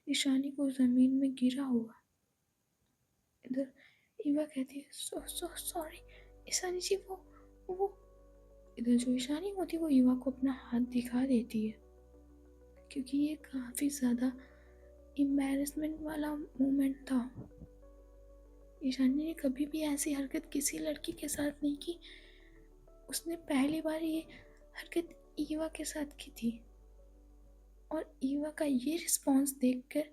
ईशानी को जमीन में गिरा हुआ। इधर ईवा कहती है, सो सॉरी ईशानी जी, वो इधर जो ईशानी होती है वो ईवा को अपना हाथ दिखा देती है, क्योंकि ये काफ़ी ज़्यादा एम्बैरेसमेंट वाला मोमेंट था। ईशानी ने कभी भी ऐसी हरकत किसी लड़की के साथ नहीं की, उसने पहली बार ये हरकत ईवा के साथ की थी। और ईवा का ये रिस्पॉन्स देखकर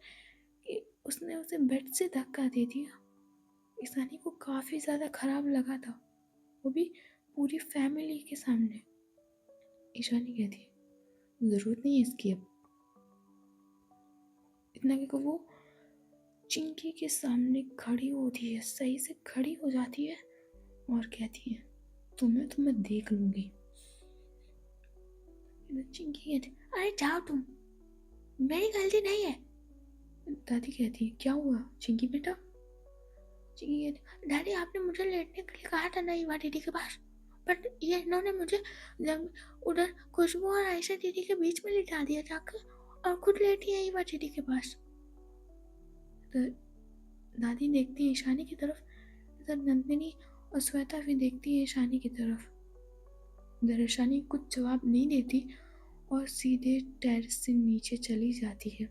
कि उसने उसे बेड से धक्का दे दिया, ईशानी को काफ़ी ज़्यादा खराब लगा था, वो भी पूरी फैमिली के सामने। ईशानी कहती, ज़रूरत नहीं है इसकी अब। इतना कि वो चिंकी के सामने खड़ी होती है, सही से खड़ी हो जाती है और कहती है, तुम्हें देख लूंगी। चिंकी कहती, अरे जाओ तुम, मेरी गलती नहीं है। दादी कहती है, क्या हुआ चिंकी बेटा? चिंकी कहती, दादी आपने मुझे लेटने के लिए कहा था ना ईवा दीदी के पास, बट ये इन्होंने मुझे उधर खुशबू और आयशा दीदी के बीच में लिटा दिया जाकर, और खुद लेटी है ईवा दीदी के पास। तो दादी देखती है ईशानी की तरफ, इधर नंदिनी और श्वेता भी देखती है ईशानी की तरफ। इधर ईशानी कुछ जवाब नहीं देती और सीधे टेरेस से नीचे चली जाती है।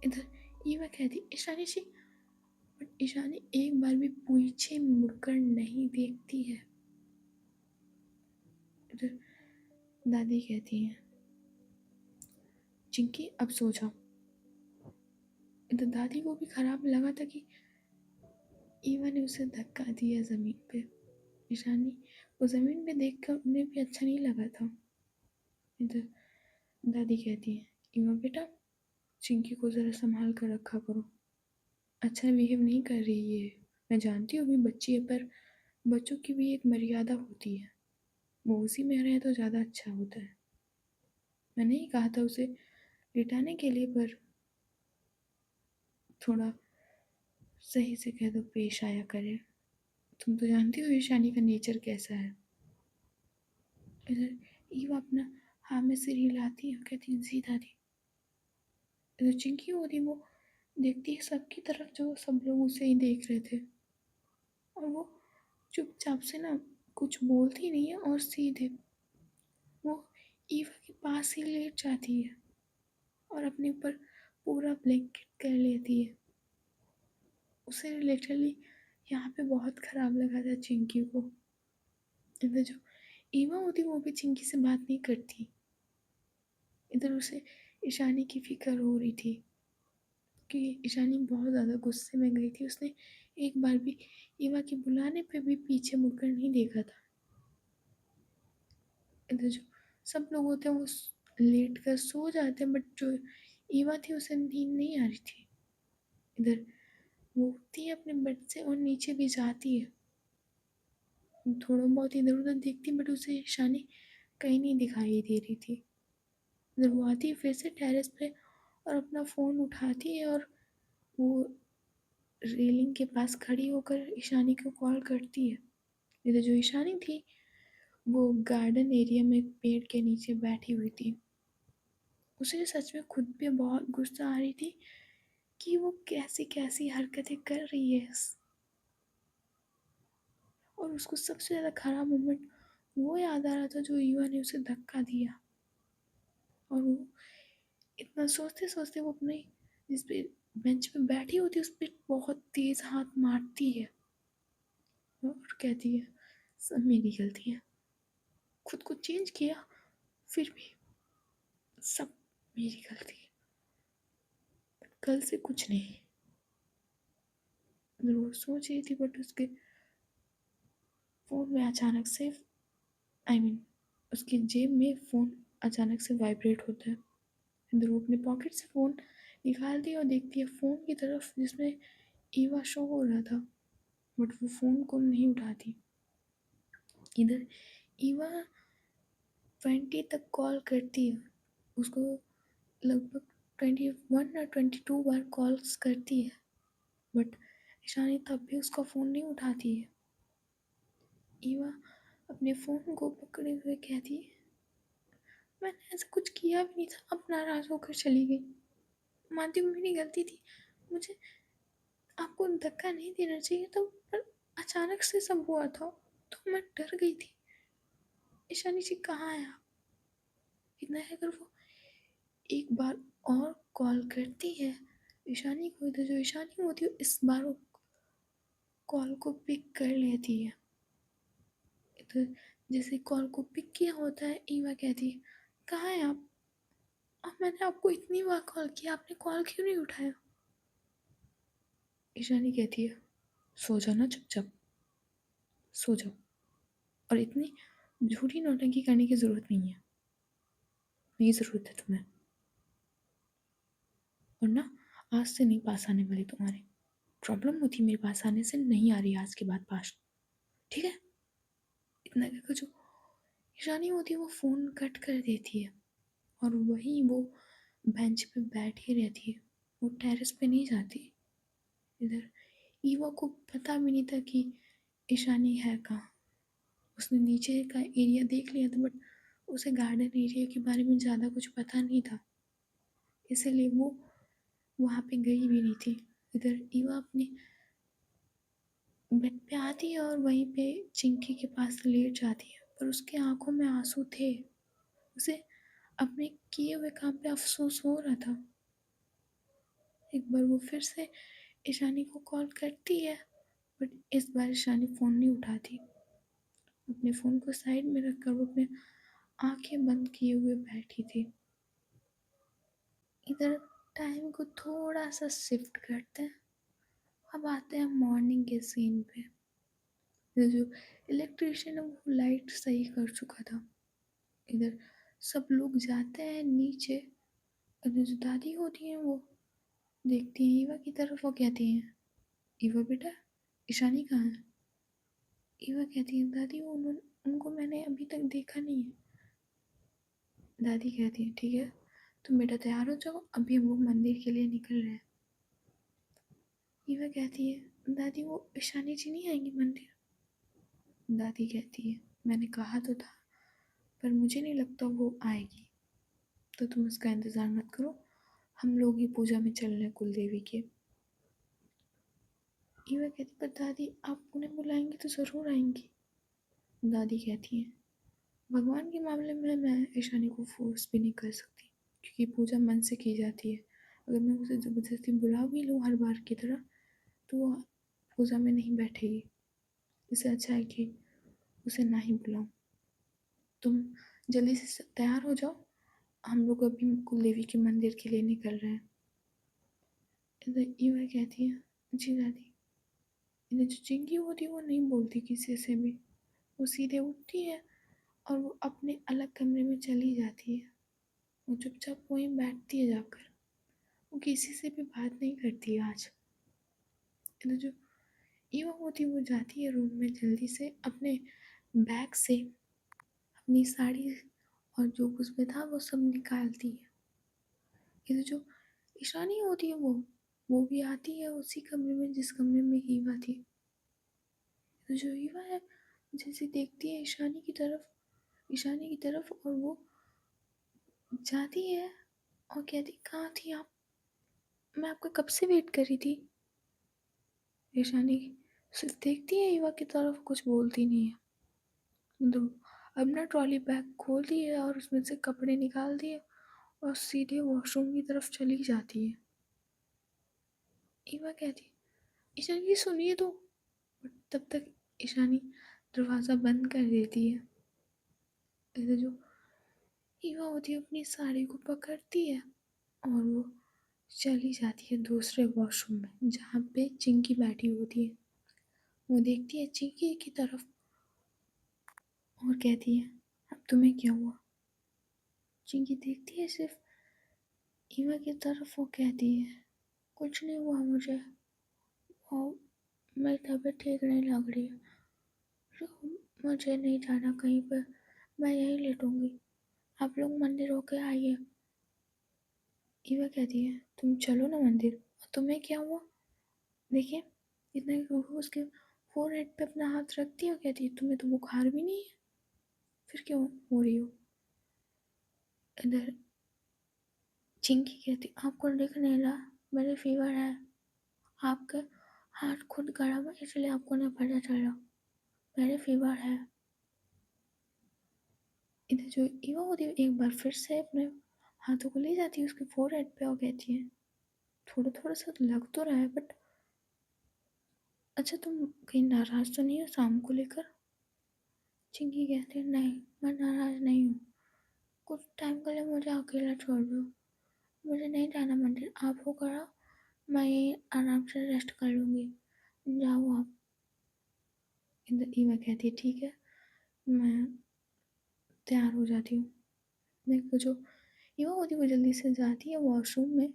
इधर ईवा कहती, ईशानी जी, बट ईशानी एक बार भी पीछे मुड़कर नहीं देखती है। इधर दादी कहती है, चिंकी अब सो जाओ। इधर दादी को भी खराब लगा था कि ईवा ने उसे धक्का दिया जमीन पे। ईशानी वो जमीन पे देखकर उन्हें भी अच्छा नहीं लगा था। इधर दादी कहती है, ईवा बेटा, चिंकी को ज़रा संभाल कर रखा करो, अच्छा बिहेव नहीं कर रही है। मैं जानती हूँ अभी बच्ची है, पर बच्चों की भी एक मर्यादा होती है, वो उसी में रहे तो ज़्यादा अच्छा होता है। मैंने ही कहा था उसे लिटाने के लिए, पर थोड़ा सही से कह दो पेश आया करे, तुम तो जानती हो ईशानी का नेचर कैसा है। इधर ईवा अपना हाँ में सिर हिलाती है और कहती है, जी दादी। इधर चिंकी होती वो देखती है सबकी तरफ, जो सब लोग उसे ही देख रहे थे, और वो चुपचाप से ना कुछ बोलती नहीं है और सीधे वो ईवा के पास ही लेट जाती है और अपने ऊपर पूरा ब्लैंकेट कर लेती है। उसे लिटरली यहाँ पे बहुत ख़राब लगा था चिंकी को। इधर जो ईवा होती वो भी चिंकी से बात नहीं करती, इधर उसे ईशानी की फिक्र हो रही थी। कि ईशानी बहुत ज़्यादा गुस्से में गई थी। उसने एक बार भी ईवा के बुलाने पे भी पीछे मुड़कर नहीं देखा था। इधर जो सब लोग होते हैं वो लेट कर सो जाते हैं, बट जो ईवा थी उसे नींद नहीं आ रही थी। इधर वो उठती है अपने बेड से और नीचे भी जाती है, थोड़ा बहुत इधर उधर देखती, बट उसे ईशानी कहीं नहीं दिखाई दे रही थी। इधर वो आती है फिर से टेरेस पे और अपना फ़ोन उठाती है और वो रेलिंग के पास खड़ी होकर ईशानी को कॉल करती है। इधर जो ईशानी थी वो गार्डन एरिया में पेड़ के नीचे बैठी हुई थी। उसे सच में खुद पे बहुत गुस्सा आ रही थी कि वो कैसी कैसी हरकतें कर रही है। और उसको सबसे ज़्यादा खराब मोमेंट वो याद आ रहा था जो ईवा ने उसे धक्का दिया। और वो इतना सोचते सोचते वो अपने जिस पे बेंच पे बैठी होती है उस पर बहुत तेज हाथ मारती है और कहती है सब मेरी गलती है, खुद को चेंज किया फिर भी सब मेरी गलती है, कल से कुछ नहीं। वो सोच रही थी बट उसके फ़ोन में अचानक से उसकी जेब में फ़ोन अचानक से वाइब्रेट होता है। फिर वो अपने पॉकेट से फ़ोन निकालती है और देखती है फ़ोन की तरफ जिसमें ईवा शो हो रहा था, बट वो फ़ोन को नहीं उठाती। इधर ईवा 20 तक कॉल करती है उसको, लगभग 21 या 22 बार कॉल्स करती है, बट ईशानी तब भी उसका फ़ोन नहीं उठाती है। ईवा अपने फ़ोन को पकड़े हुए कहती है मैंने ऐसा कुछ किया भी नहीं था, अब नाराज़ होकर चली गई, मानती हूँ मेरी गलती थी, मुझे आपको धक्का नहीं देना चाहिए था, पर अचानक से सब हुआ था तो मैं डर गई थी। ईशानी जी कहाँ है आप? इतना है अगर वो एक बार और कॉल करती है ईशानी को, इधर जो ईशानी होती है इस बार वो कॉल को पिक कर लेती है। इधर जैसे कॉल को पिक किया होता है ईवा कहती है कहाँ है आप? अब मैंने आपको इतनी बार कॉल किया, आपने कॉल क्यों नहीं उठाया? ईशानी कहती है सो जाओ ना चुपचाप, सो जाओ, और इतनी झूठी नौटंकी करने की ज़रूरत नहीं है, नहीं ज़रूरत है तुम्हें, और ना आज से नहीं पास आने वाली तुम्हारे, प्रॉब्लम होती मेरे पास आने से, नहीं आ रही आज के बाद पास, ठीक है? इतना कहकर जो ईशानी होती है वो फ़ोन कट कर देती है और वहीं वो बेंच पे बैठी रहती है, वो टेरेस पे नहीं जाती। इधर ईवा को पता भी नहीं था कि ईशानी है कहाँ। उसने नीचे का एरिया देख लिया था बट उसे गार्डन एरिया के बारे में ज़्यादा कुछ पता नहीं था, इसीलिए वो वहाँ पे गई भी नहीं थी। इधर ईवा अपने बेड पे आती है और वहीं पे चिंकी के पास लेट जाती है, पर उसके आंखों में आंसू थे, उसे अपने किए हुए काम पे अफसोस हो रहा था। एक बार वो फिर से ईशानी को कॉल करती है, बट इस बार ईशानी फ़ोन नहीं उठाती। अपने फ़ोन को साइड में रखकर वो अपने आंखें बंद किए हुए बैठी थी। इधर टाइम को थोड़ा सा शिफ्ट करते हैं, अब आते हैं मॉर्निंग के सीन पे। इधर जो इलेक्ट्रिशियन है वो लाइट सही कर चुका था। इधर सब लोग जाते हैं नीचे, इधर जो दादी होती हैं वो देखती हैं ईवा की तरफ, वो कहती हैं ईवा बेटा ईशानी कहाँ है? ईवा कहती है दादी वो उनको मैंने अभी तक देखा नहीं है। दादी कहती है ठीक है तुम बेटा तैयार हो जाओ, अभी हम लोग मंदिर के लिए निकल रहे हैं। ईवा कहती है दादी वो ईशानी जी नहीं आएंगी मंदिर? दादी कहती है मैंने कहा तो था पर मुझे नहीं लगता वो आएगी, तो तुम उसका इंतज़ार मत करो, हम लोग ही पूजा में चल रहे हैं कुल देवी के। ईवा कहती पर दादी आप उन्हें बुलाएंगी तो ज़रूर आएंगी। दादी कहती है भगवान के मामले में मैं ईशानी को फोर्स भी नहीं कर सकती क्योंकि पूजा मन से की जाती है, अगर मैं उसे ज़बरदस्ती बुला भी लूँ हर बार की तरह तो वो पूजा में नहीं बैठेगी, इससे अच्छा है कि उसे ना ही बुलाऊँ। तुम जल्दी से तैयार हो जाओ, हम लोग अभी कुल देवी के मंदिर के लिए निकल रहे हैं। इधर ईवा कहती है, जी दादी। इधर जो चिंकी होती है वो नहीं बोलती किसी से भी। वो सीधे उठती है और वो अपने अलग कमरे में चली जाती है। वो चुपचाप वहीं बैठती है जाकर। वो किसी से भी बात नहीं करती है आज। इधर जो ईवा होती है वो जाती है रूम में जल्दी से, अपने बैग से अपनी साड़ी और जो उसमें था वो सब निकालती है। इधर जो ईशानी होती है वो भी आती है उसी कमरे में जिस कमरे में ईवा थी। तो जो ईवा है जैसे देखती है ईशानी की तरफ और वो जाती है और कहती, कहाँ थी आप? मैं आपका कब से वेट कर रही थी। ईशानी सिर्फ देखती है ईवा की तरफ, कुछ बोलती नहीं है। तो अपना ट्रॉली बैग खोल दिए और उसमें से कपड़े निकाल दिए और सीधे वॉशरूम की तरफ चली जाती है। ईवा कहती, ईशानी सुनिए तो। बट तब तक ईशानी दरवाज़ा बंद कर देती है। इधर जो ईवा होती है अपनी साड़ी को पकड़ती है और वो चली जाती है दूसरे वॉशरूम में जहाँ पे चिंकी बैठी होती है। वो देखती है चिंकी की तरफ और कहती है, अब तुम्हें क्या हुआ? चिंकी देखती है सिर्फ ईवा की तरफ। वो कहती है, कुछ नहीं हुआ मुझे, और मेरी तबीयत ठीक नहीं लग रही है, तो मुझे नहीं जाना कहीं पर, मैं यहीं लेटूंगी, आप लोग मंदिर होके आइए। ईवा कहती है, तुम चलो ना मंदिर। और तुम्हें क्या हुआ? देखिए, इतना रूह उसके फोरहेड पे अपना हाथ रखती है और कहती है, तुम्हें तो बुखार भी नहीं है, फिर क्यों हो रही हो? इधर चिंकी कहती, आपको दिख नहीं रहा, मेरे फीवर है, आपका हाथ खुद गर्म है इसलिए आपको नहीं पता चला, मेरे फीवर है। इधर जो ईवा होती है एक बार फिर से अपने हाथों को ले जाती है उसके फोरहेड पे और कहती है, थोड़ा थोड़ा सा लग तो रहा है, बट अच्छा तुम कहीं नाराज तो नहीं हो शाम को लेकर? चिंकी कहती है, नहीं, मैं नाराज नहीं हूँ, कुछ टाइम के लिए मुझे अकेला छोड़ दो, मुझे नहीं जाना मंदिर, आप हो कराओ, मैं यहीं आराम से रेस्ट कर लूँगी, जाओ आप। इधर ईवा कहती है, ठीक है, मैं तैयार हो जाती हूँ। देखो जो ईवा होती है वो जल्दी से जाती है वॉशरूम में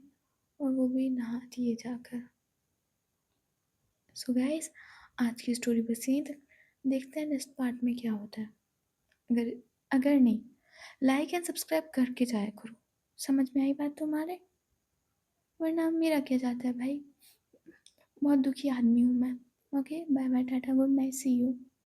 और वो भी नहाती है जाकर। सो गाइस, आज की स्टोरी बस यहीं तक। देखते हैं नेक्स्ट पार्ट में क्या होता है। अगर अगर नहीं, लाइक एंड सब्सक्राइब करके जाया करो। समझ में आई बात तुम्हारे? वरना मेरा क्या जाता है भाई, बहुत दुखी आदमी हूँ मैं। Okay, bye bye, tata, good night, see you.